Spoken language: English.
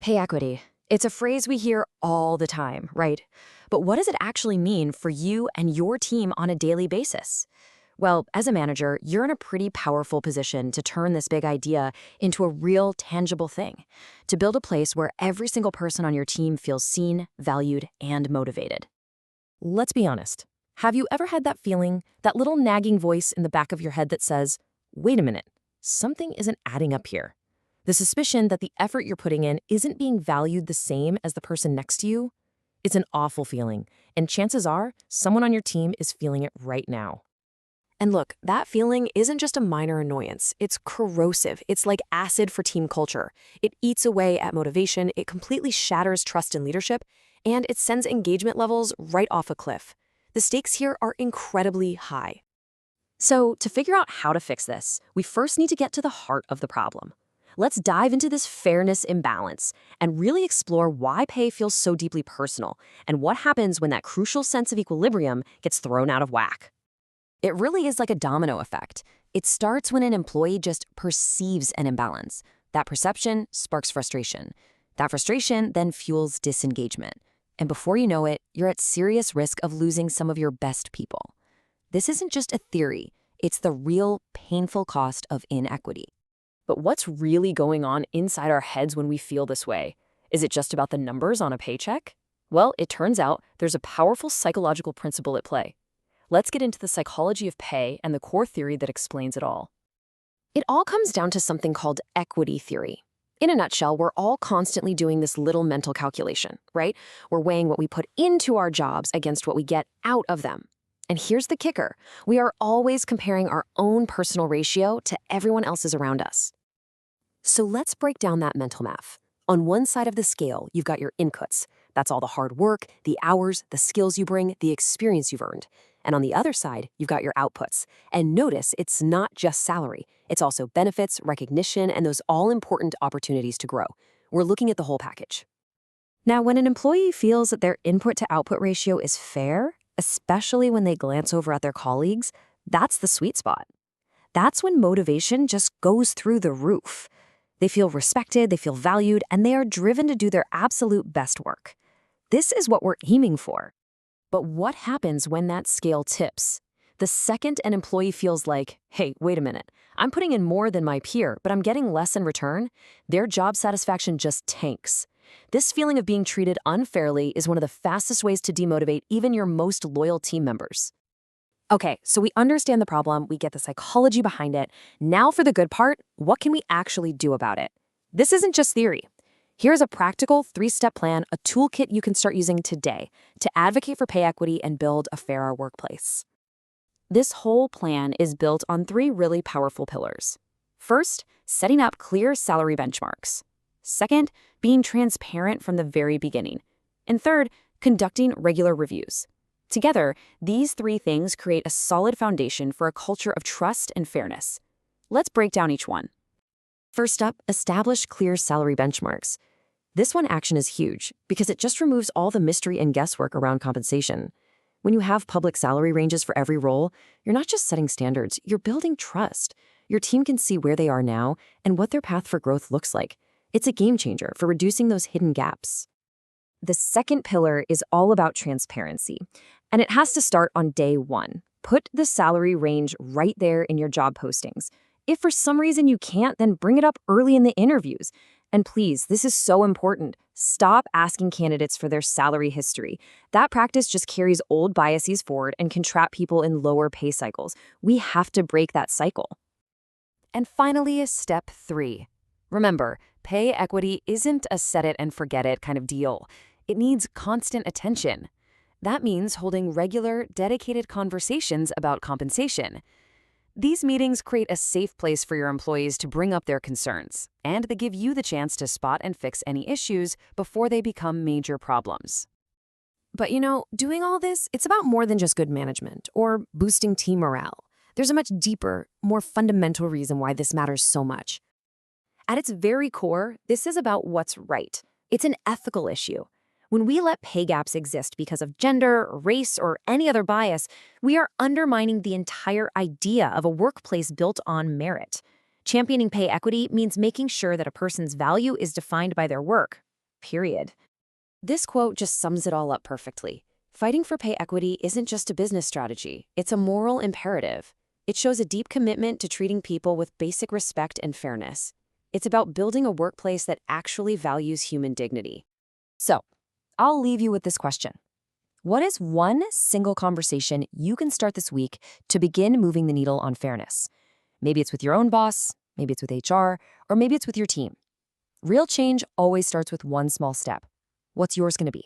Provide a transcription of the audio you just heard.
Pay equity. It's a phrase we hear all the time, right? But what does it actually mean for you and your team on a daily basis? Well, as a manager, you're in a pretty powerful position to turn this big idea into a real, tangible thing, to build a place where every single person on your team feels seen, valued, and motivated. Let's be honest. Have you ever had that feeling, that little nagging voice in the back of your head that says, wait a minute, something isn't adding up here? The suspicion that the effort you're putting in isn't being valued the same as the person next to you? It's an awful feeling, and chances are someone on your team is feeling it right now. And look, that feeling isn't just a minor annoyance. It's corrosive. It's like acid for team culture. It eats away at motivation, it completely shatters trust in leadership, and it sends engagement levels right off a cliff. The stakes here are incredibly high. So, to figure out how to fix this, we first need to get to the heart of the problem. Let's dive into this fairness imbalance and really explore why pay feels so deeply personal and what happens when that crucial sense of equilibrium gets thrown out of whack. It really is like a domino effect. It starts when an employee just perceives an imbalance. That perception sparks frustration. That frustration then fuels disengagement. And before you know it, you're at serious risk of losing some of your best people. This isn't just a theory. It's the real, painful cost of inequity. But what's really going on inside our heads when we feel this way? Is it just about the numbers on a paycheck? Well, it turns out there's a powerful psychological principle at play. Let's get into the psychology of pay and the core theory that explains it all. It all comes down to something called equity theory. In a nutshell, we're all constantly doing this little mental calculation, right? We're weighing what we put into our jobs against what we get out of them. And here's the kicker. We are always comparing our own personal ratio to everyone else's around us. So let's break down that mental math. On one side of the scale, you've got your inputs. That's all the hard work, the hours, the skills you bring, the experience you've earned. And on the other side, you've got your outputs. And notice it's not just salary. It's also benefits, recognition, and those all-important opportunities to grow. We're looking at the whole package. Now, when an employee feels that their input-to-output ratio is fair, especially when they glance over at their colleagues, that's the sweet spot. That's when motivation just goes through the roof. They feel respected, they feel valued, and they are driven to do their absolute best work. This is what we're aiming for. But what happens when that scale tips? The second an employee feels like, hey, wait a minute, I'm putting in more than my peer, but I'm getting less in return, their job satisfaction just tanks. This feeling of being treated unfairly is one of the fastest ways to demotivate even your most loyal team members. Okay, so we understand the problem, we get the psychology behind it. Now for the good part, what can we actually do about it? This isn't just theory. Here's a practical 3-step plan, a toolkit you can start using today to advocate for pay equity and build a fairer workplace. This whole plan is built on 3 really powerful pillars. First, setting up clear salary benchmarks. Second, being transparent from the very beginning. And third, conducting regular reviews. Together, these 3 things create a solid foundation for a culture of trust and fairness. Let's break down each one. First up, establish clear salary benchmarks. This one action is huge because it just removes all the mystery and guesswork around compensation. When you have public salary ranges for every role, you're not just setting standards, you're building trust. Your team can see where they are now and what their path for growth looks like. It's a game changer for reducing those hidden gaps. The second pillar is all about transparency, and it has to start on day 1. Put the salary range right there in your job postings. If for some reason you can't, then bring it up early in the interviews. And please, this is so important. Stop asking candidates for their salary history. That practice just carries old biases forward and can trap people in lower pay cycles. We have to break that cycle. And finally, step 3. Remember, pay equity isn't a set it and forget it kind of deal. It needs constant attention. That means holding regular, dedicated conversations about compensation. These meetings create a safe place for your employees to bring up their concerns, and they give you the chance to spot and fix any issues before they become major problems. But doing all this, it's about more than just good management or boosting team morale. There's a much deeper, more fundamental reason why this matters so much. At its very core, this is about what's right. It's an ethical issue. When we let pay gaps exist because of gender, race, or any other bias, we are undermining the entire idea of a workplace built on merit. Championing pay equity means making sure that a person's value is defined by their work, period. This quote just sums it all up perfectly. Fighting for pay equity isn't just a business strategy, it's a moral imperative. It shows a deep commitment to treating people with basic respect and fairness. It's about building a workplace that actually values human dignity. So, I'll leave you with this question. What is one single conversation you can start this week to begin moving the needle on fairness? Maybe it's with your own boss, maybe it's with HR, or maybe it's with your team. Real change always starts with one small step. What's yours going to be?